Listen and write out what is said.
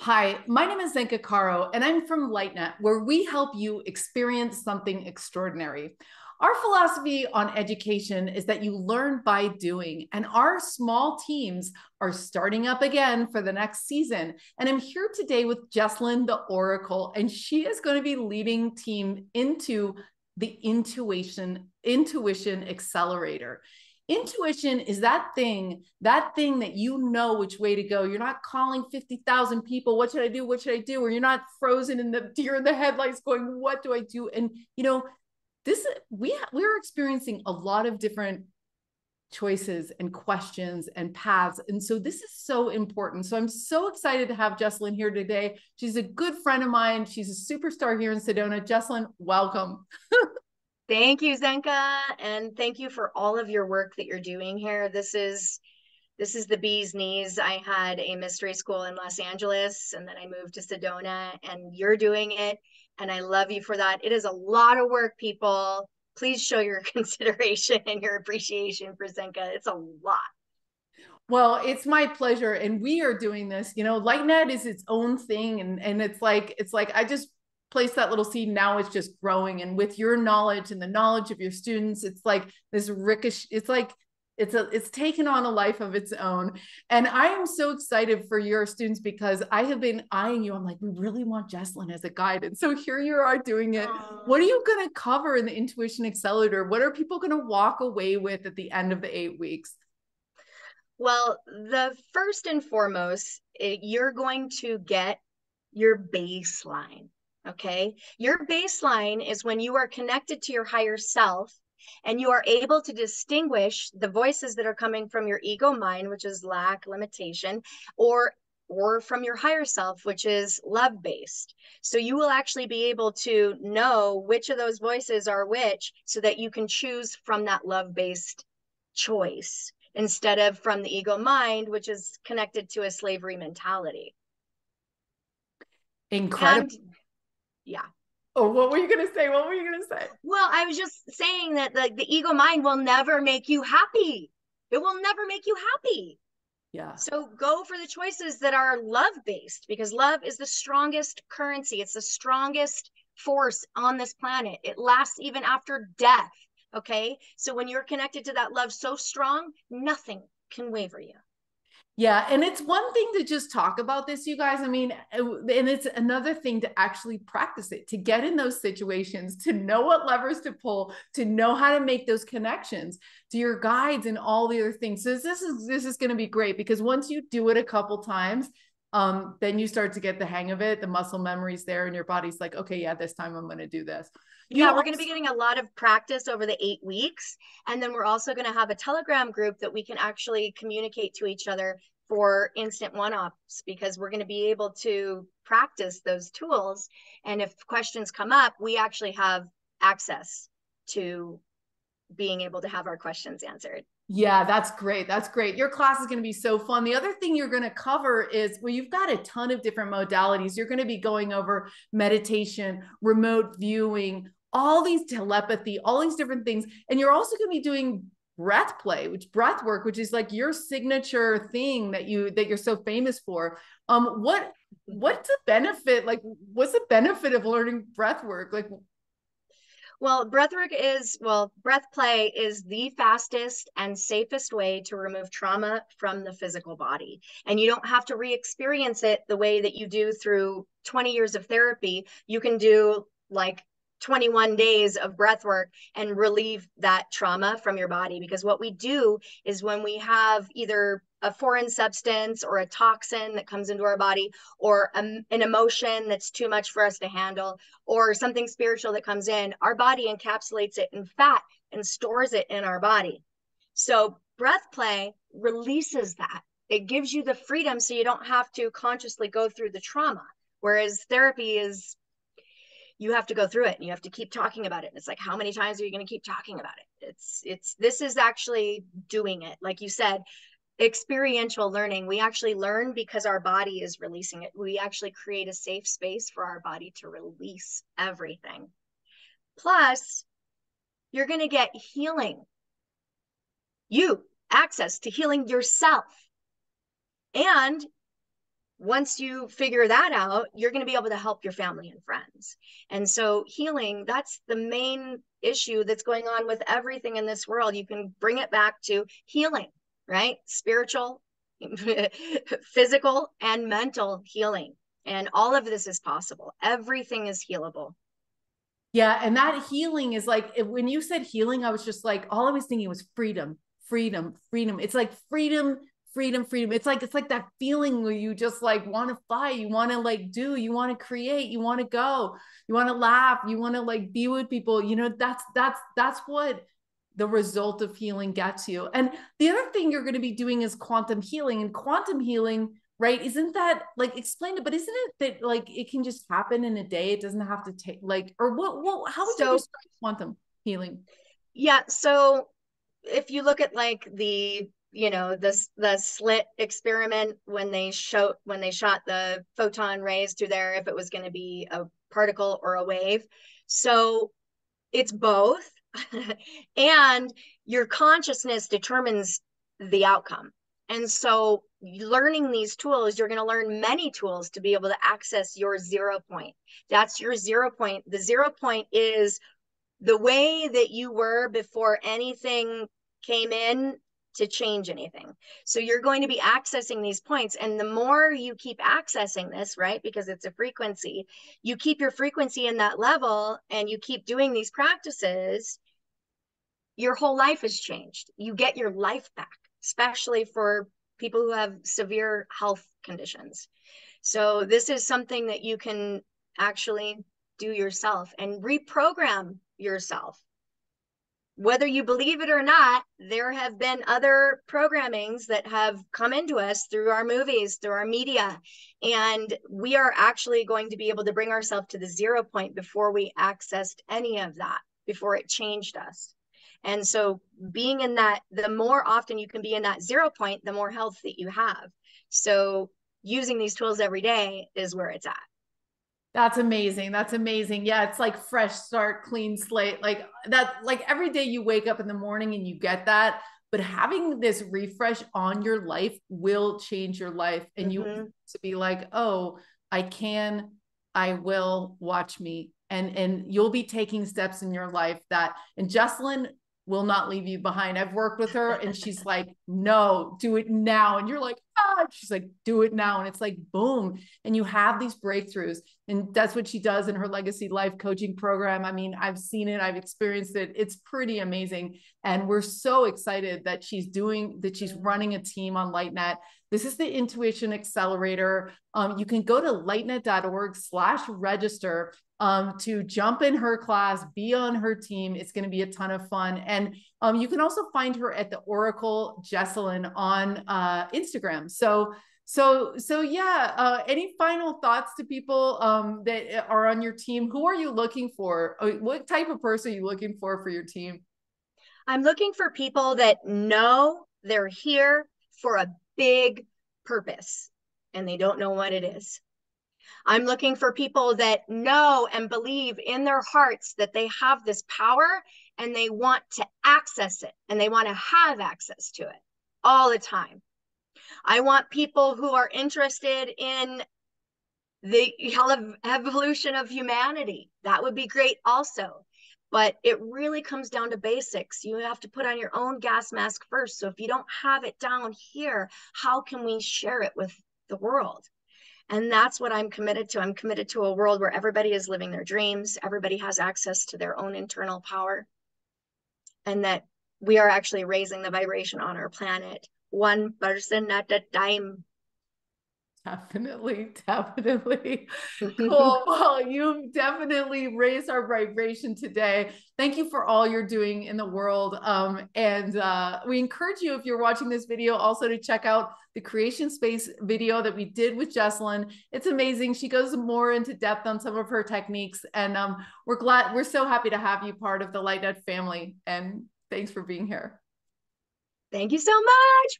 Hi, my name is Zenka and I'm from Lightnet, where we help you experience something extraordinary. Our philosophy on education is that you learn by doing, and our small teams are starting up again for the next season. And I'm here today with Jesselynn, the Oracle, and she is going to be leading team into the intuition accelerator. Intuition is that thing that you know which way to go. You're not calling 50,000 people, what should I do? What should I do? Or you're not frozen in the deer in the headlights going, what do I do? And this we're experiencing a lot of different choices and questions and paths. And so this is so important. So I'm so excited to have Jesselynn here today. She's a good friend of mine. She's a superstar here in Sedona. Jesselynn, welcome. Thank you, Zenka, and thank you for all of your work that you're doing here. This is the bee's knees. I had a mystery school in Los Angeles, and then I moved to Sedona, and you're doing it, and I love you for that. It is a lot of work, people. Please show your consideration and your appreciation for Zenka. It's a lot. Well, it's my pleasure. And we are doing this. Lightnet is its own thing. And it's like I just placed that little seed. Now it's just growing. And with your knowledge and the knowledge of your students, it's like this ricochet, it's taken on a life of its own. And I am so excited for your students because I have been eyeing you. I'm like, we really want Jesselynn as a guide. And so here you are doing it. What are you going to cover in the Intuition Accelerator? What are people going to walk away with at the end of the 8 weeks? Well, the first and foremost, you're going to get your baseline. Okay. Your baseline is when you are connected to your higher self and you are able to distinguish the voices that are coming from your ego mind, which is lack, limitation, or from your higher self, which is love based. So you will actually be able to know which of those voices are which so that you can choose from that love based choice instead of from the ego mind, which is connected to a slavery mentality. Incredible. And yeah. Oh, what were you going to say? What were you going to say? Well, I was just saying that the ego mind will never make you happy. It will never make you happy. Yeah. So go for the choices that are love based because love is the strongest currency. It's the strongest force on this planet. It lasts even after death. Okay. So when you're connected to that love so strong, nothing can waver you. Yeah. And it's one thing to just talk about this, you guys. I mean, and it's another thing to actually practice it, to get in those situations, to know what levers to pull, to know how to make those connections to your guides and all the other things. So this is going to be great because once you do it a couple times, then you start to get the hang of it. The muscle memory's there and your body's like, okay, yeah, this time I'm going to do this. Yeah, we're going to be getting a lot of practice over the 8 weeks. And then we're also going to have a Telegram group that we can actually communicate to each other for instant one-offs because we're going to be able to practice those tools. And if questions come up, we actually have access to being able to have our questions answered. Yeah, that's great. That's great. Your class is going to be so fun. The other thing you're going to cover is, well, you've got a ton of different modalities. You're going to be going over meditation, remote viewing, all these telepathy, all these different things. And you're also going to be doing breath work, which is like your signature thing that you're so famous for. What's the benefit? Like, what's the benefit of learning breath work? Like, well, breath play is the fastest and safest way to remove trauma from the physical body. And you don't have to re-experience it the way that you do through 20 years of therapy. You can do like 21 days of breath work and relieve that trauma from your body. Because what we do is when we have either a foreign substance or a toxin that comes into our body or an emotion that's too much for us to handle or something spiritual that comes in, our body encapsulates it in fat and stores it in our body. So breath play releases that. It gives you the freedom so you don't have to consciously go through the trauma. Whereas therapy is, you have to go through it and you have to keep talking about it. And it's like, how many times are you going to keep talking about it? This is actually doing it. Like you said, experiential learning. We actually learn because our body is releasing it. We actually create a safe space for our body to release everything. Plus, you're going to get healing. Access to healing yourself. And once you figure that out, you're going to be able to help your family and friends. And so healing, that's the main issue that's going on with everything in this world. You can bring it back to healing, right? Spiritual, physical, and mental healing. And all of this is possible. Everything is healable. Yeah. And that healing is like, when you said healing, I was just like, all I was thinking was freedom, freedom, freedom. It's like freedom, freedom, freedom. It's like that feeling where you just like want to fly, you want to like do, you want to create, you want to go, you want to laugh, you want to like be with people. You know, that's what the result of healing gets you. And the other thing you're going to be doing is quantum healing. And quantum healing, right? Isn't that like, explain it, but isn't it that like it can just happen in a day? It doesn't have to take like, or how would you describe quantum healing? Yeah. So if you look at like the slit experiment, when they shot the photon rays through there, if it was going to be a particle or a wave. So it's both. And your consciousness determines the outcome. And so learning these tools, you're going to learn many tools to be able to access your 0 point. That's your 0 point. The 0 point is the way that you were before anything came in to change anything. So you're going to be accessing these points. And the more you keep accessing this, right, because it's a frequency, you keep your frequency in that level and you keep doing these practices, your whole life has changed. You get your life back, especially for people who have severe health conditions. So this is something that you can actually do yourself and reprogram yourself. Whether you believe it or not, there have been other programmings that have come into us through our movies, through our media, and we are actually going to be able to bring ourselves to the 0 point before we accessed any of that, before it changed us. And so being in that, the more often you can be in that 0 point, the more health that you have. So using these tools every day is where it's at. That's amazing. That's amazing. Yeah, it's like fresh start, clean slate. Like that, like every day you wake up in the morning and you get that, but having this refresh on your life will change your life. And you to be like, oh, I will, watch me. And you'll be taking steps in your life that, and Jesselynn will not leave you behind. I've worked with her and she's like, no, do it now. And you're like, ah, she's like, do it now. And it's like, boom. And you have these breakthroughs. And that's what she does in her legacy life coaching program. I mean, I've seen it, I've experienced it. It's pretty amazing. And we're so excited that she's running a team on Lightnet. This is the Intuition Accelerator. You can go to lightnet.org/register to jump in her class, be on her team. It's going to be a ton of fun. And you can also find her at the Oracle Jesselynn on Instagram. So yeah, any final thoughts to people that are on your team? Who are you looking for? What type of person are you looking for your team? I'm looking for people that know they're here for a big purpose and they don't know what it is. I'm looking for people that know and believe in their hearts that they have this power and they want to access it and they want to have access to it all the time. I want people who are interested in the evolution of humanity. That would be great also. But it really comes down to basics. You have to put on your own gas mask first. So if you don't have it down here, how can we share it with the world? And that's what I'm committed to. I'm committed to a world where everybody is living their dreams. Everybody has access to their own internal power. And that we are actually raising the vibration on our planet, one person at a time. Definitely. Cool. Well, you've definitely raised our vibration today. Thank you for all you're doing in the world. And we encourage you, if you're watching this video, also to check out the creation space video that we did with Jesselynn. It's amazing. She goes more into depth on some of her techniques. And we're so happy to have you part of the Lightnet family. And thanks for being here. Thank you so much.